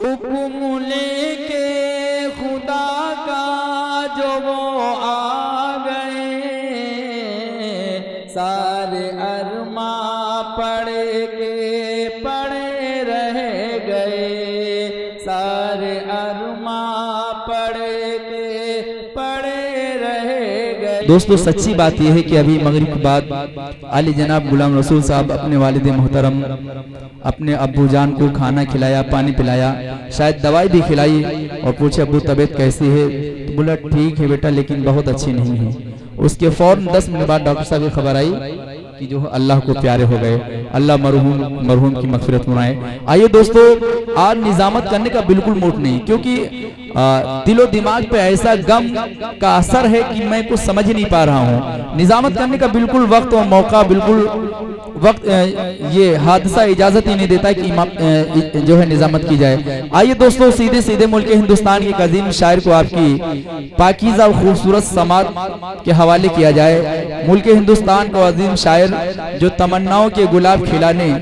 हुक्म लेके खुदा का जो वो आ गए, सारे अरमा पड़े रह गए, सारे अरमा पड़े रह गए। दोस्तों सच्ची बात यह है कि अभी मगरिब के बाद आली जनाब गुलाम रसूल साहब अपने वालिद मोहतरम अपने अब्बू जान को खाना खिलाया, पानी पिलाया, शायद दवाई भी खिलाई और पूछे अब्बू तबीयत कैसी है, तो बोला ठीक है बेटा लेकिन बहुत अच्छी नहीं है। उसके फौरन 10 मिनट बाद डॉक्टर साहब की खबर आई कि जो अल्लाह को प्यारे हो गए। अल्लाह मरहूम की मगफिरत फरमाए। आइए दोस्तों, आज निजामत करने का बिल्कुल मूड नहीं, क्योंकि दिलो दिमाग पे ऐसा गम का असर है कि मैं कुछ समझ ही नहीं पा रहा हूँ। निजामत करने का बिल्कुल वक्त और मौका, बिल्कुल वक्त ये हादसा इजाजत ही नहीं देता कि जो है निजामत की जाए। आइए दोस्तों, सीधे सीधे मुल्क हिंदुस्तान के अजीम शायर को आपकी पाकीज़ा और खूबसूरत समात के हवाले किया जाए। मुल्क हिंदुस्तान का अजीम शायर जो तमन्नाओं के गुलाब खिलाने,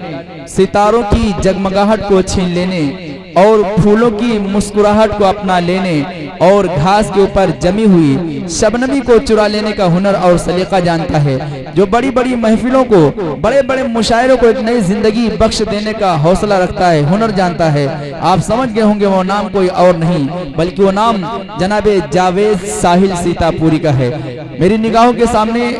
सितारों की जगमगाहट को छीन लेने और फूलों की मुस्कुराहट को अपना लेने और घास के ऊपर जमी हुई शबनमी को चुरा लेने का हुनर और सलीका जानता है, जो बड़ी बड़ी महफिलों को, बड़े बड़े मुशायरों को एक नई जिंदगी बख्श देने का हौसला रखता है, हुनर जानता है। आप समझ गए होंगे वो नाम कोई और नहीं बल्कि वो नाम जनाबे जावेद साहिल सीतापुरी का है। मेरी निगाहों के सामने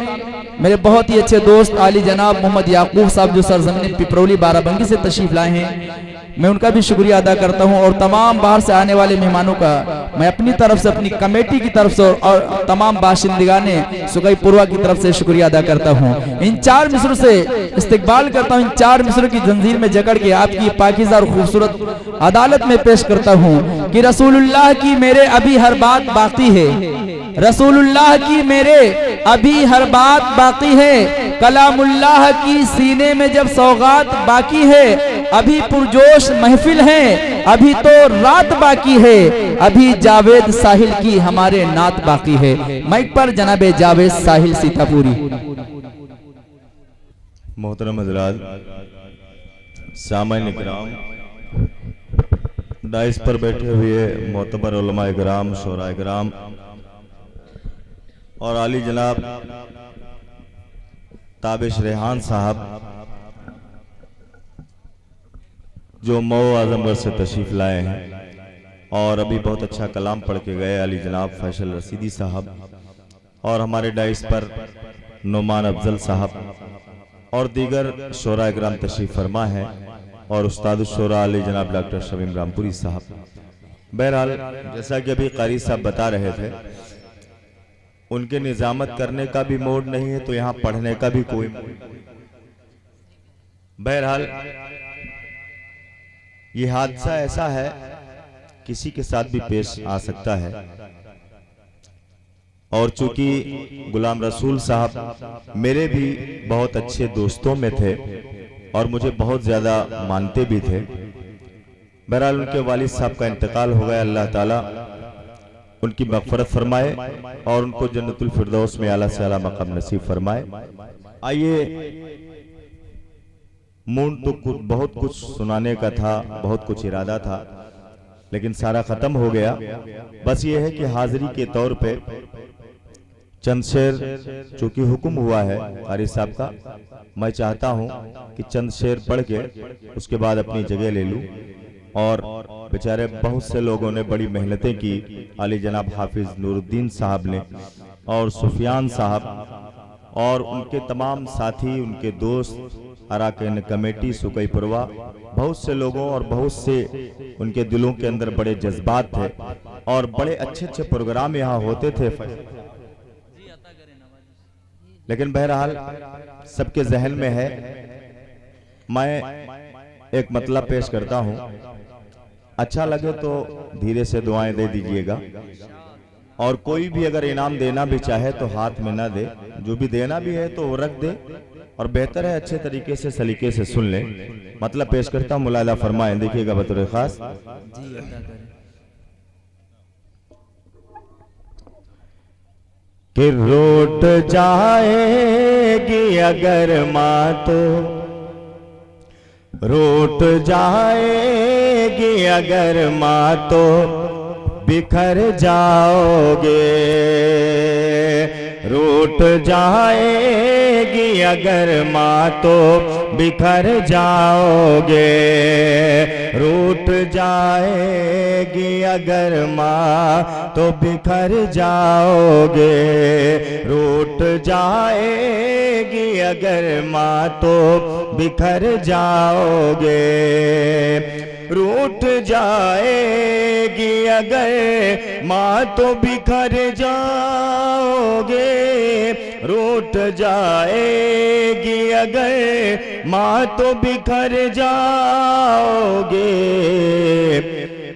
मेरे बहुत ही अच्छे दोस्त आली जनाब मोहम्मद याकूब साहब जो सरजमीन पिपरौली बाराबंकी से तशरीफ लाए हैं, मैं उनका भी शुक्रिया अदा करता हूं और तमाम बाहर से आने वाले मेहमानों का मैं अपनी तरफ से, अपनी कमेटी की तरफ से और तमाम बाशिंदगाने सुगई पूर्वा की तरफ से शुक्रिया अदा करता हूं। इन 4 मिसरों से इस्तकबाल करता हूं, इन 4 मिसरों की जंजीर में जकड़ के आपकी पाकीज़ा और खूबसूरत अदालत में पेश करता हूं कि रसूलुल्लाह की मेरे अभी हर बात बाकी है, रसूलुल्लाह की मेरे अभी हर बात बाकी है, कलामुल्लाह की सीने में जब सौगात बाकी है, अभी पुरजोश महफिल है, अभी तो रात बाकी है, अभी जावेद साहिल की हमारे नात बाकी है। माइक पर जनाबे जावेद साहिल सीतापुरी। मोहतरम हज़रात, सामाईन इकराम, डाइस पर बैठे हुए मोतबर उलमा इकराम, शोरा इकराम और आली जनाब ताबिश रेहान साहब जो मऊ आजमगढ़ से तशरीफ लाए हैं और अभी बहुत अच्छा कलाम पढ़ के गए, अली जनाब फैसल रसीदी साहब, और हमारे डाइस पर नुमान अफजल साहब और दीगर शोरा इकराम तशरीफ फरमा है और उस्ताद शोरा अली जनाब डॉक्टर शमीम रामपुरी साहब। बहरहाल जैसा कि अभी कारी साहब बता रहे थे, उनके निजामत करने का भी मूड नहीं है तो यहाँ पढ़ने का भी कोई मूड नहीं। बहरहाल ये हादसा ऐसा है, किसी के साथ भी पेश आ सकता है, और चूंकि गुलाम रसूल साहब मेरे भी बहुत अच्छे दोस्तों में थे और मुझे बहुत ज्यादा मानते भी थे। बहरहाल उनके वालिद साहब का इंतकाल हो गया, अल्लाह ताला उनकी मग़फ़िरत फरमाए और उनको जन्नतुल फिरदौस में आला से आला मक़ाम नसीब फरमाए। आइए, मूड तो बहुत कुछ सुनाने का था, बहुत कुछ इरादा था, लेकिन सारा खत्म हो गया। बस ये है कि हाजिरी के तौर पे चंद शेर, चूंकि हुक्म हुआ है कारी साहब का, मैं चाहता हूं कि चंद शेर पढ़ के उसके बाद अपनी जगह ले लूं। और बेचारे बहुत से लोगों ने बड़ी मेहनतें की, अली जनाब हाफिज नूरुद्दीन साहब ने और सुफियान साहब और उनके तमाम साथी, उनके दोस्त, अराकान कमेटी सुकई पुरवा, बहुत से लोगों और बहुत से उनके दिलों के अंदर बड़े जज्बात थे और बड़े अच्छे अच्छे प्रोग्राम यहाँ होते थे। लेकिन बहरहाल सबके जहन में है, मैं एक मतलब पेश करता हूँ, अच्छा लगे तो धीरे से दुआएं दे दीजिएगा, और कोई भी अगर इनाम देना भी चाहे तो हाथ में ना दे, जो भी देना भी है तो वो रख दे, और बेहतर है अच्छे तरीके से सलीके से सुन ले। मतलब पेश करता हूँ, मुलाहिजा फरमाएं, देखिएगा बतौर खास। कि रोट जाएगी अगर माँ तो रोट जाएगी अगर माँ तो बिखर जाओगे, रूठ जाएगी अगर माँ तो बिखर जाओगे, रूठ जाएगी अगर माँ तो बिखर जाओगे, रूठ जाएगी अगर माँ तो बिखर जाओगे, रूठ जाएगी अगर माँ तो बिखर जाओगे, रूठ जाएगी अगर माँ तो बिखर जाओगे,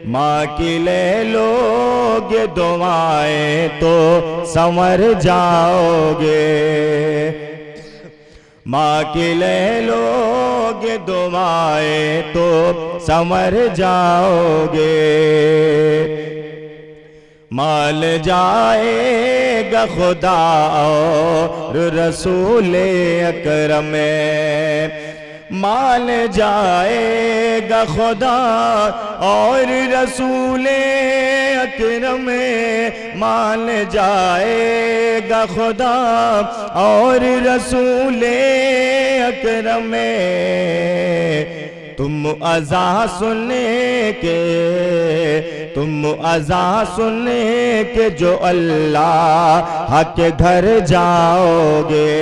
माँ की ले लोगे दुआएं तो संवर जाओगे, माँ की ले लोगे दुआएं तो संवर जाओगे, माल जाएगा खुदा और रसूल अकरम में, माल जाएगा खुदा और रसूल अकरम में, माल जाएगा खुदा और रसूल अकरम में। तुम अज़ा सुनने के, तुम अज़ा सुनने के जो अल्लाह के घर जाओगे,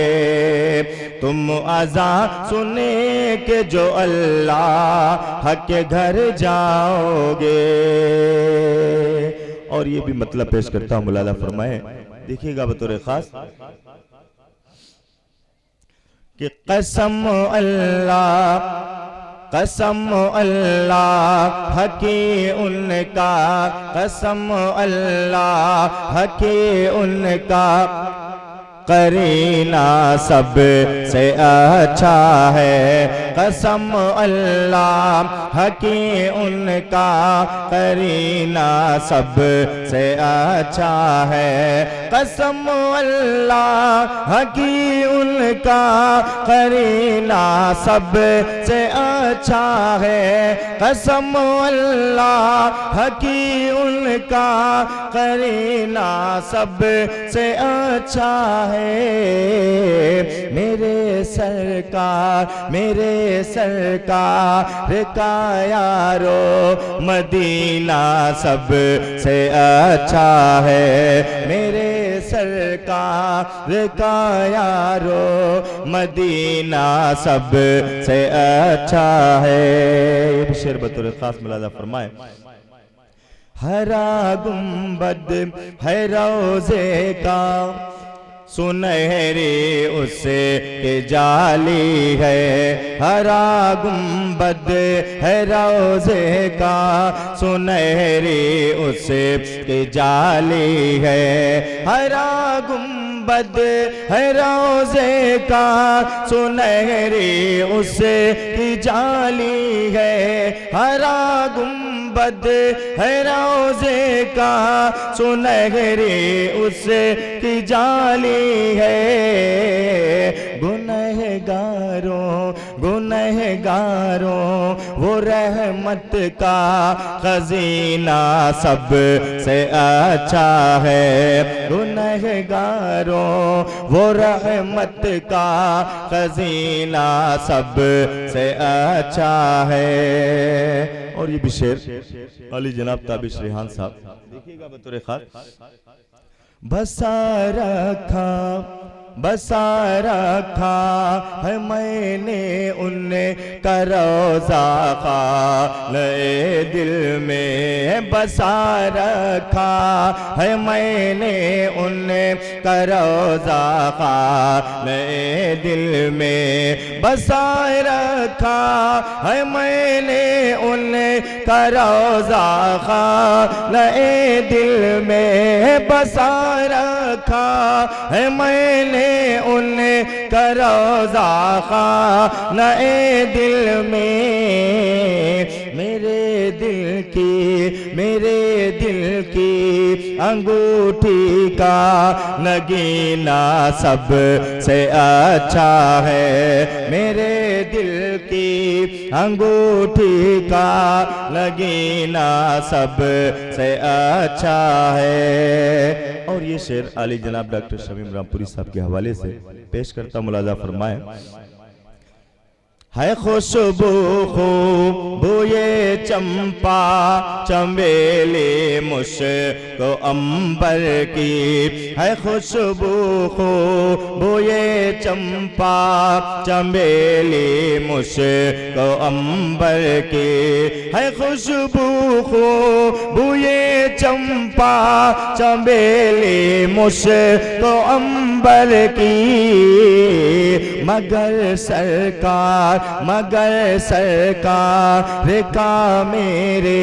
तुम अज़ा सुनने के जो अल्लाह के घर जाओगे। और ये भी मतलब पेश करता हूँ, मुलादा फरमाए, देखिएगा बतौर खास कि कसम अल्लाह, कसम अल्लाह की उनका, कसम अल्लाह की उनका करीना सब से अच्छा है, कसम अल्लाह की उनका करीना सब से अच्छा है, कसम अल्लाह की उनका करीना सब से अच्छा है, कसम अल्लाह की उनका करीना सब से अच्छा है। मेरे सरकार, मेरे सरकार का यारो मदीना सब से अच्छा है, मेरे सरकार का यारो मदीना सब से अच्छा है। ये भी शेर बतौर खास मुलादा फरमाए। हरा गुंबद है रोज़े का, सुनहरी उससे के जाली है, हरा गुंबद है रोज़े का, सुनहरी उससे के जाली है, हरा गुंबद है रोज़े का, सुनहरी उससे की जाली है, हरा गुंबद है रोज़े का, सुनहरी उससे की जाली है। गुनहगारों, गुनहगारों वो रहमत का खजीना सब से अच्छा है, गुनहगारों वो रहमत का खजीना सब से अच्छा है। और ये भी शेर अली जनाब ताबिश रेहान साहब, देखिएगा बतौर खास। बसा रखा, बसा रखा है मैंने उनने का रोज़ा ख़ाले दिल में, बसा रखा है मैंने उनने का रोज़ा ख़ाले दिल में, बसा रखा है मैंने उनने का रोज़ा ख़ाले दिल में, बसा रखा है मैंने उनने का रोज़ा ख़ाने दिल में। मेरे दिल की, मेरे दिल की अंगूठी का नगीना सब से अच्छा है, मेरे दिल की अंगूठी का लगीना सब से अच्छा है। और ये शेर आली जनाब डॉक्टर शमीम रामपुरी साहब के हवाले से पेश करता, मुलाजा फरमाए। है खुशबू खूबू ये चंपा चमेली मुश्को अंबर की, है खुशबू खूबू ये चंपा चमेली मुश्को अंबर की, है खुशबू खूबू ये चंपा चमेली मुश्को अंबर की। मगर सरकार का मेरे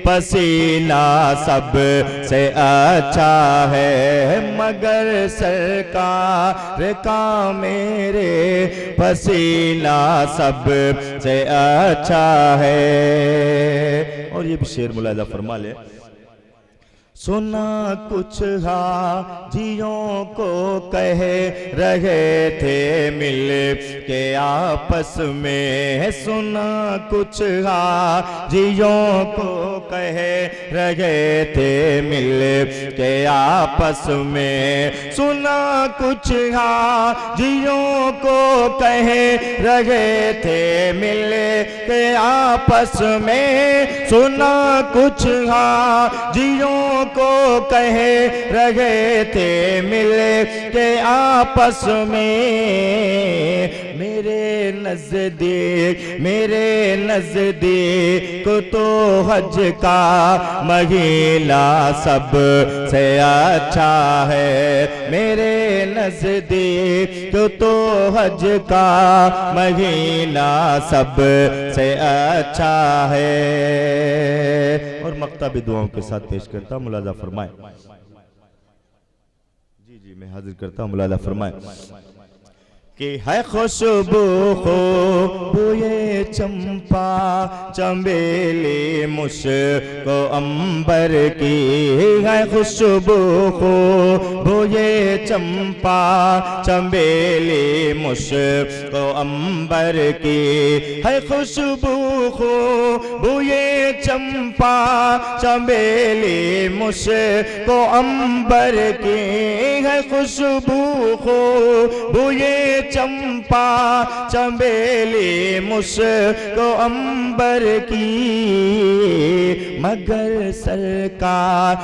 पसीना सब से अच्छा है, मगर सरकार का मेरे पसीना सब से अच्छा है। और ये भी शेर मुलाजा फरमा ले। सुना कुछ हाजियों को कह रहे थे मिल के आपस में, सुना कुछ हाजियों को कह रहे थे मिल के आपस में, सुना कुछ हाजियों को कह रहे थे मिल के आपस में, सुना कुछ हाजियों को कह रहे थे मिल के आपस में। मेरे नजदीक तो हज का महीना सब से अच्छा है, मेरे नजदीक तो हज का महीना सब से अच्छा है। और मक्ता भी दुआओं के साथ पेश करता, मुलाजा फरमाए। जी मैं हाजिर करता हूँ, मुलाजा फरमाए कि है खुशबू ये चंपा चमेली मुश्को अंबर की, है खुशबू ये चंपा चमेली मुश्को अंबर की, है खुशबू ये चंपा चमेली मुश्को अंबर की, है खुशबू ये चंपा चमेली मुश्को अंबर की। मगर सरकार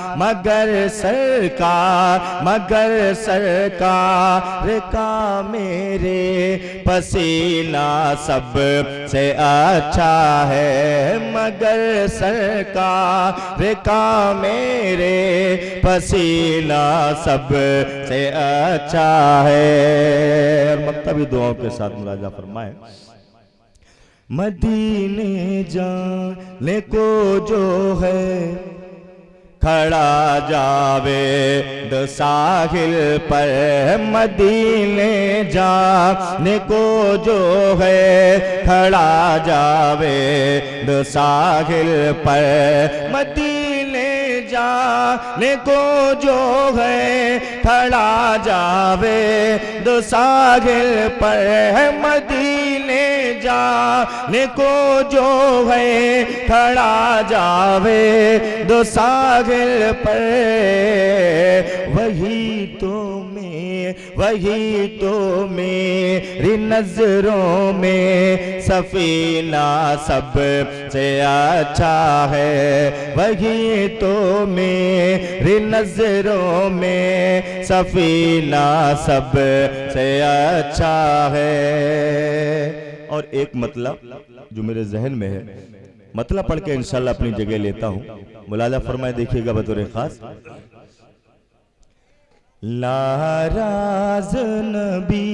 का मेरे पसीना सब से अच्छा है, मगर सरकार का मेरे पसीना सब से अच्छा है। मक्तबी दुआओं के साथ मुलाजा फरमाए। मदीने जाने को जो है खड़ा जावेद साहिल पर, मदीने जाने को जो है खड़ा जावेद साहिल पर, मदीने जाने को जो है खड़ा जावेद साहिल पर, मदीने जाने को जो है खड़ा जावेद साहिल पर। वही तो मेरी नजरों में सफीना सब से अच्छा है, वही तो मेरी नजरों में सफीना सब से अच्छा है। और एक मतलब जो मेरे जहन में है, मतलब पढ़ के इंशाल्लाह अपनी जगह लेता हूँ, मुलाजा फरमाए, देखिएगा बतौर खास। नाराज नबी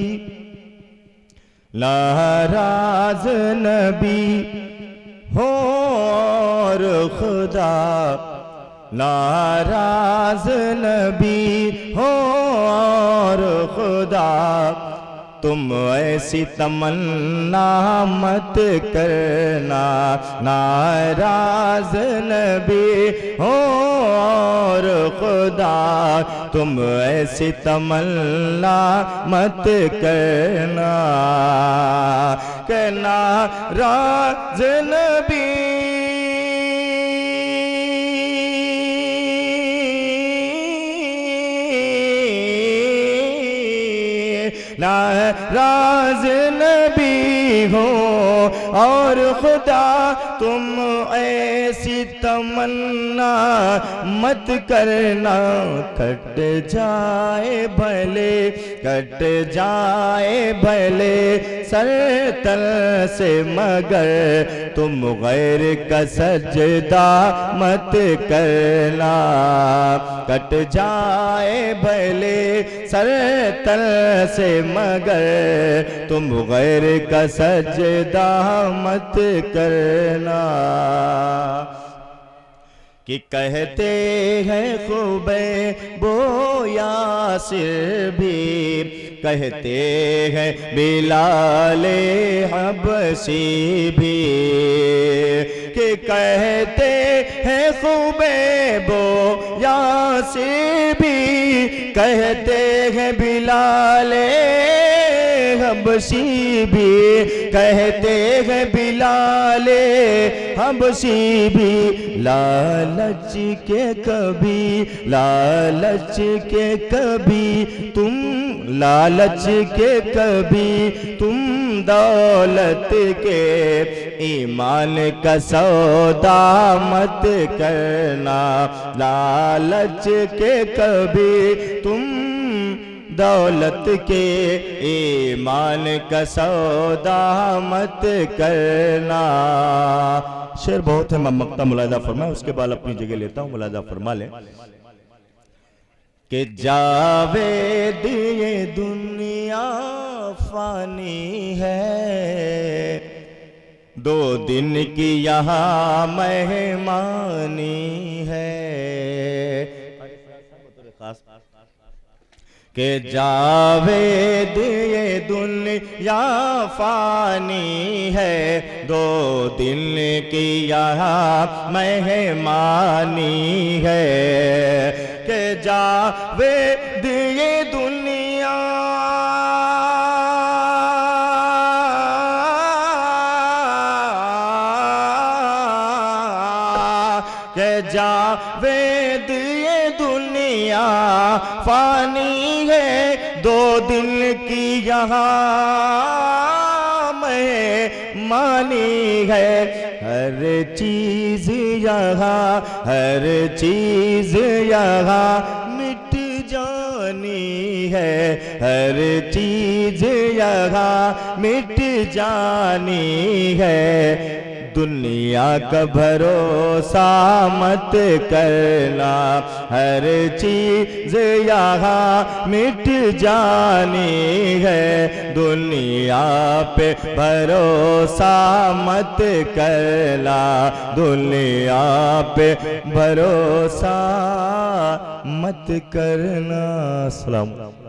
हो और खुदा, नाराज नबी हो और खुदा, तुम ऐसी तमन्ना मत करना, नाराज नबी हो और खुदा, तुम ऐसी तमन्ना मत करना के नाराज नबी नाराज नबी हो और खुदा तुम ऐसी तमन्ना मत करना, कट जाए भले कट जाए भले सर तल से, मगर तुम गैर का सजदा मत करना। कट जाए भले सर तल से, मगर तुम गैर का सजदा मत करना। कि कहते हैं खूबे बो यासिर भी, कहते हैं बिलाले हबशी भी, कि कहते हैं खूबे बो यासिर भी, कहते हैं बिलाले हबशी भी, कहते हैं बिलाले हबशी भी। लालच के कभी लालच के कभी तुम लालच के कभी तुम दौलत के ईमान का सौदा मत करना। लालच के कभी तुम दौलत के ईमान का सौदा मत करना। शेर बहुत है, मक्ता मुलायदा फरमाए, उसके बाद अपनी जगह लेता हूँ, मुलायदा फरमा ले। कि जावेद ये दुनिया फानी है, 2 दिन की यहाँ मेहमानी है। कि जावेद ये दुनिया फानी है, 2 दिन की यहाँ मेहमानी है। कि जावेद ये दुनिया के जावेद ये दुनिया फानी है, 2 दिन की यहाँ मेहमानी है। हर चीज यहाँ हर चीज यहाँ मिट जानी है, हर चीज यहाँ मिट जानी है। दुनिया का भरोसा मत करना, हर चीज यहाँ मिट जानी है। दुनिया पे भरोसा मत करना, दुनिया पे भरोसा मत करना। सलाम।